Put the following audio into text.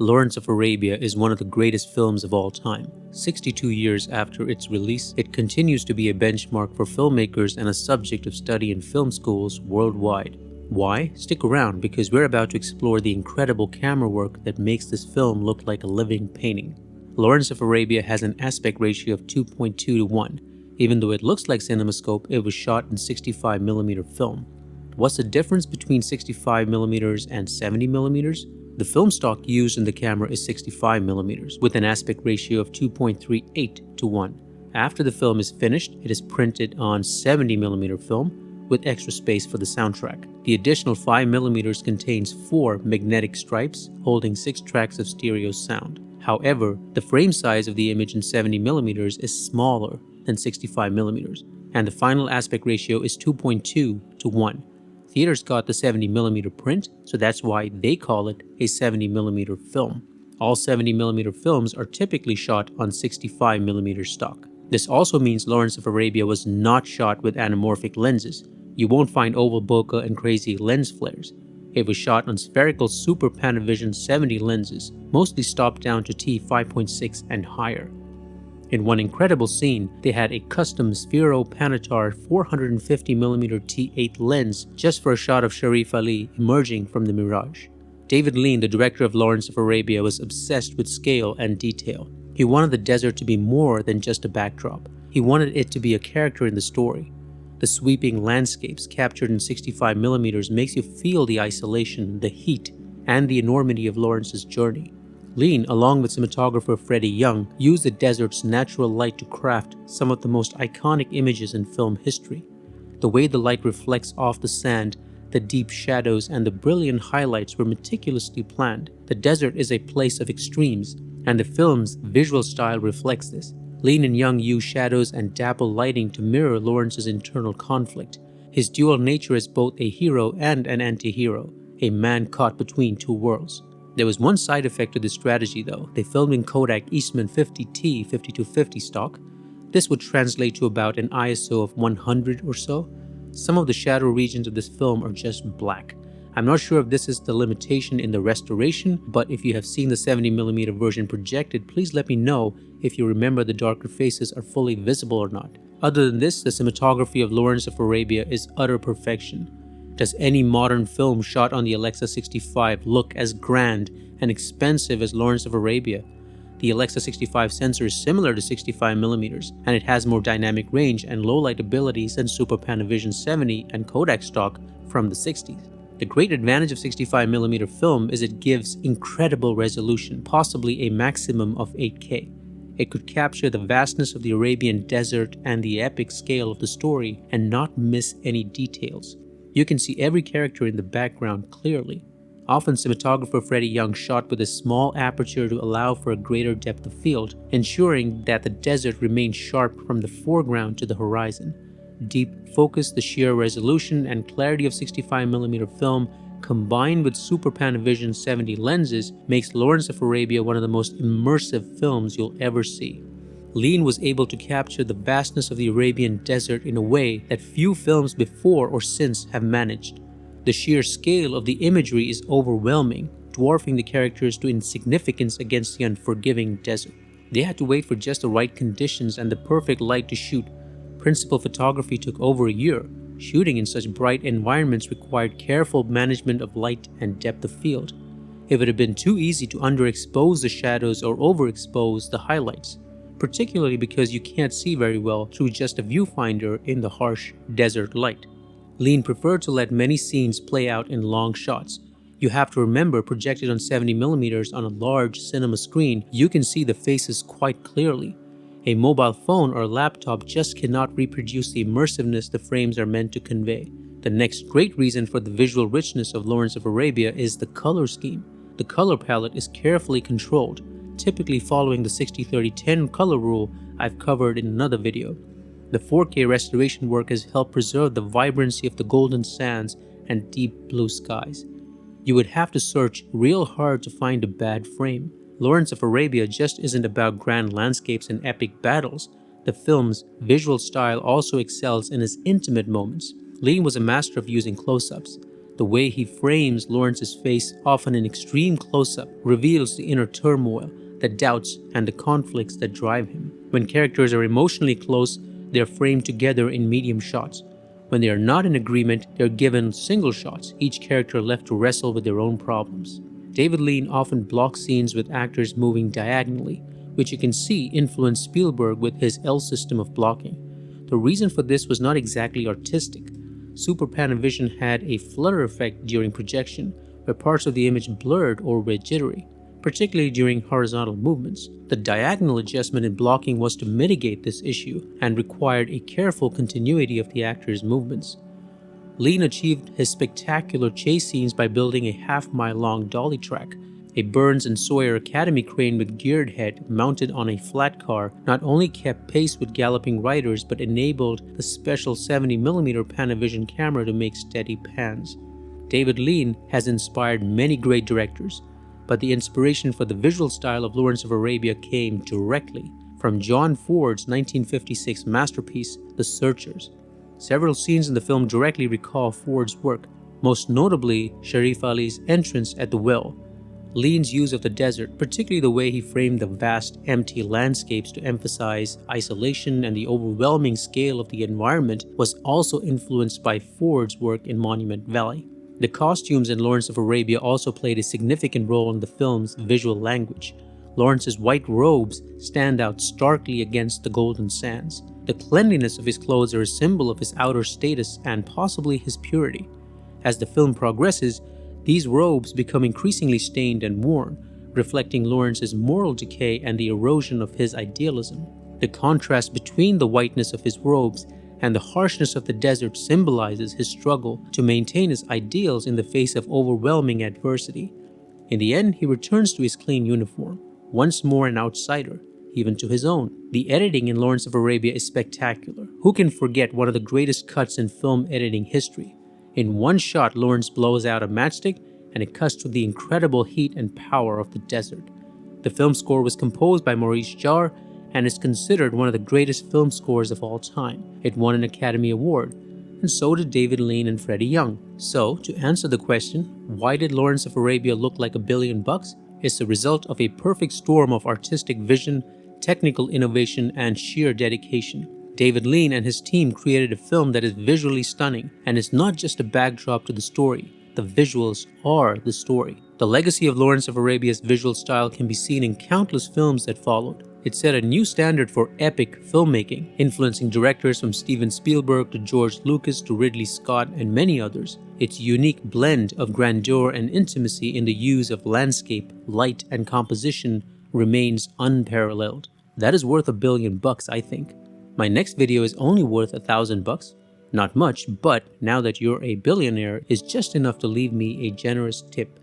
Lawrence of Arabia is one of the greatest films of all time. 62 years after its release, it continues to be a benchmark for filmmakers and a subject of study in film schools worldwide. Why? Stick around because we're about to explore the incredible camera work that makes this film look like a living painting. Lawrence of Arabia has an aspect ratio of 2.2 to 1. Even though it looks like CinemaScope, it was shot in 65mm film. What's the difference between 65mm and 70mm? The film stock used in the camera is 65mm with an aspect ratio of 2.38 to 1. After the film is finished, it is printed on 70mm film with extra space for the soundtrack. The additional 5mm contains 4 magnetic stripes holding 6 tracks of stereo sound. However, the frame size of the image in 70mm is smaller than 65mm, and the final aspect ratio is 2.2 to 1. Theaters got the 70mm print, so that's why they call it a 70mm film. All 70mm films are typically shot on 65mm stock. This also means Lawrence of Arabia was not shot with anamorphic lenses. You won't find oval bokeh and crazy lens flares. It was shot on spherical Super Panavision 70 lenses, mostly stopped down to t5.6 and higher. In one incredible scene, they had a custom Sphero Panatar 450mm t8 lens just for a shot of Sharif Ali emerging from the mirage. David Lean, the director of Lawrence of Arabia, was obsessed with scale and detail. He wanted the desert to be more than just a backdrop. He wanted it to be a character in the story. The sweeping landscapes captured in 65mm makes you feel the isolation, the heat, and the enormity of Lawrence's journey. Lean, along with cinematographer Freddie Young, used the desert's natural light to craft some of the most iconic images in film history. The way the light reflects off the sand, the deep shadows, and the brilliant highlights were meticulously planned. The desert is a place of extremes, and the film's visual style reflects this. Lean and Young use shadows and dapple lighting to mirror Lawrence's internal conflict, his dual nature as both a hero and an anti-hero, a man caught between two worlds. There was one side effect to this strategy though. They filmed in Kodak Eastman 50T 5250 stock. This would translate to about an ISO of 100 or so. Some of the shadow regions of this film are just black. I'm not sure if this is the limitation in the restoration, but if you have seen the 70mm version projected, please let me know if you remember the darker faces are fully visible or not. Other than this, the cinematography of Lawrence of Arabia is utter perfection. Does any modern film shot on the Alexa 65 look as grand and expensive as Lawrence of Arabia? The Alexa 65 sensor is similar to 65mm, and it has more dynamic range and low light abilities than Super Panavision 70 and Kodak stock from the 60s. The great advantage of 65mm film is it gives incredible resolution, possibly a maximum of 8K. It could capture the vastness of the Arabian desert and the epic scale of the story and not miss any details. You can see every character in the background clearly. Often cinematographer Freddie Young shot with a small aperture to allow for a greater depth of field, ensuring that the desert remained sharp from the foreground to the horizon. Deep focus, the sheer resolution and clarity of 65mm film combined with Super Panavision 70 lenses makes Lawrence of Arabia one of the most immersive films you'll ever see. Lean was able to capture the vastness of the Arabian desert in a way that few films before or since have managed. The sheer scale of the imagery is overwhelming, dwarfing the characters to insignificance against the unforgiving desert. They had to wait for just the right conditions and the perfect light to shoot. Principal photography took over a year. Shooting in such bright environments required careful management of light and depth of field. It would have been too easy to underexpose the shadows or overexpose the highlights, particularly because you can't see very well through just a viewfinder in the harsh desert light. Lean preferred to let many scenes play out in long shots. You have to remember, projected on 70mm on a large cinema screen, you can see the faces quite clearly. A mobile phone or laptop just cannot reproduce the immersiveness the frames are meant to convey. The next great reason for the visual richness of Lawrence of Arabia is the color scheme. The color palette is carefully controlled, typically following the 60-30-10 color rule I've covered in another video. The 4K restoration work has helped preserve the vibrancy of the golden sands and deep blue skies. You would have to search real hard to find a bad frame. Lawrence of Arabia just isn't about grand landscapes and epic battles. The film's visual style also excels in its intimate moments. Lean was a master of using close-ups. The way he frames Lawrence's face, often in extreme close-up, reveals the inner turmoil, the doubts, and the conflicts that drive him. When characters are emotionally close, they are framed together in medium shots. When they are not in agreement, they are given single shots, each character left to wrestle with their own problems. David Lean often blocks scenes with actors moving diagonally, which you can see influenced Spielberg with his L system of blocking. The reason for this was not exactly artistic. Super Panavision had a flutter effect during projection, where parts of the image blurred or were jittery, particularly during horizontal movements. The diagonal adjustment in blocking was to mitigate this issue and required a careful continuity of the actor's movements. Lean achieved his spectacular chase scenes by building a half-mile-long dolly track. A Burns and Sawyer Academy crane with geared head mounted on a flat car not only kept pace with galloping riders but enabled the special 70mm Panavision camera to make steady pans. David Lean has inspired many great directors, but the inspiration for the visual style of Lawrence of Arabia came directly from John Ford's 1956 masterpiece, The Searchers. Several scenes in the film directly recall Ford's work, most notably Sharif Ali's entrance at the well. Lean's use of the desert, particularly the way he framed the vast, empty landscapes to emphasize isolation and the overwhelming scale of the environment, was also influenced by Ford's work in Monument Valley. The costumes in Lawrence of Arabia also played a significant role in the film's visual language. Lawrence's white robes stand out starkly against the golden sands. The cleanliness of his clothes are a symbol of his outer status and possibly his purity. As the film progresses, these robes become increasingly stained and worn, reflecting Lawrence's moral decay and the erosion of his idealism. The contrast between the whiteness of his robes and the harshness of the desert symbolizes his struggle to maintain his ideals in the face of overwhelming adversity. In the end, he returns to his clean uniform, once more an outsider, even to his own. The editing in Lawrence of Arabia is spectacular. Who can forget one of the greatest cuts in film editing history? In one shot, Lawrence blows out a matchstick and it cuts to the incredible heat and power of the desert. The film score was composed by Maurice Jarre and is considered one of the greatest film scores of all time. It won an Academy Award, and so did David Lean and Freddie Young. So, to answer the question, why did Lawrence of Arabia look like $1 billion? It's the result of a perfect storm of artistic vision, technical innovation, and sheer dedication. David Lean and his team created a film that is visually stunning, and is not just a backdrop to the story. The visuals are the story. The legacy of Lawrence of Arabia's visual style can be seen in countless films that followed. It set a new standard for epic filmmaking, influencing directors from Steven Spielberg to George Lucas to Ridley Scott and many others. Its unique blend of grandeur and intimacy in the use of landscape, light, and composition remains unparalleled. That is worth $1 billion, I think. My next video is only worth $1,000. Not much, but now that you're a billionaire is just enough to leave me a generous tip.